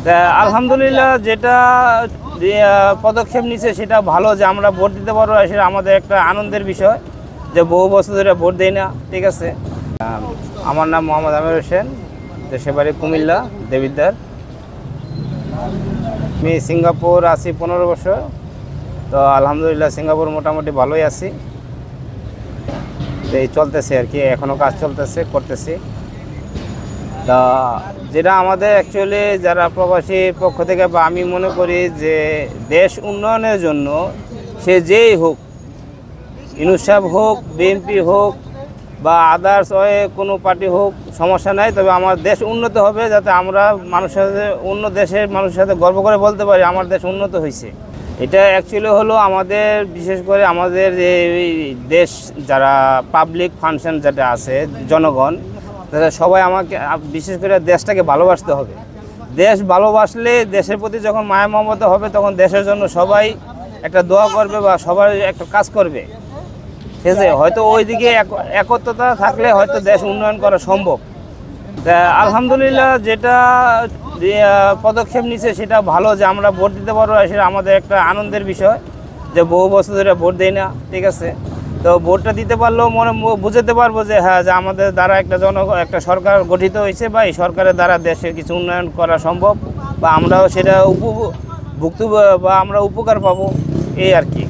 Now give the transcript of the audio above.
তা আলহামদুলিল্লাহ যেটা পদক্ষেপ নিছে সেটা ভালো, যে আমরা ভোট দিতে পারবো, সেটা আমাদের একটা আনন্দের বিষয়, যে বহু বছর ধরে ভোট দেই না। ঠিক আছে। আমার নাম মোহাম্মদ আমির হোসেন, দেশের বাড়ি কুমিল্লা দেবিদ্বার। আমি সিঙ্গাপুর আছি 15 বছর। তো আলহামদুলিল্লাহ সিঙ্গাপুর মোটামুটি ভালোই আছি, এই চলতেছে আর কি, এখনও কাজ চলতেছে, করতেছি। তা যেটা আমাদের অ্যাকচুয়ালি যারা প্রবাসীর পক্ষ থেকে, বা আমি মনে করি যে দেশ উন্নয়নের জন্য সে যেই হোক, ইউনূস সাহেব হোক, বিএনপি হোক, বা আদার্স কোনো পার্টি হোক, সমস্যা নাই। তবে আমার দেশ উন্নত হবে, যাতে আমরা মানুষের সাথে, অন্য দেশের মানুষের সাথে গর্ব করে বলতে পারি আমার দেশ উন্নত হয়েছে। এটা অ্যাকচুয়ালি হলো আমাদের, বিশেষ করে আমাদের এই দেশ যারা পাবলিক ফাংশন যেটা আছে, জনগণ, তারা সবাই আমাকে, বিশেষ করে দেশটাকে ভালোবাসতে হবে। দেশ ভালোবাসলে, দেশের প্রতি যখন মায়া মমতা হবে, তখন দেশের জন্য সবাই একটা দোয়া করবে বা সবাই একটা কাজ করবে। ঠিক আছে। হয়তো ওইদিকে একত্রতা থাকলে হয়তো দেশ উন্নয়ন করা সম্ভব। তা আলহামদুলিল্লাহ যেটা পদক্ষেপ নিছে সেটা ভালো, যে আমরা ভোট দিতে পারবো, সেটা আমাদের একটা আনন্দের বিষয়, যে বহু বছর ধরে ভোট দেই না। ঠিক আছে। তো ভোটটা দিতে পারলেও মনে বুঝতে পারবো যে হ্যাঁ, যে আমাদের দ্বারা একটা সরকার গঠিত হয়েছে, বা এই সরকারের দ্বারা দেশের কিছু উন্নয়ন করা সম্ভব, বা আমরাও সেটা ভুক্ত, বা আমরা উপকার পাবো, এই আর কি।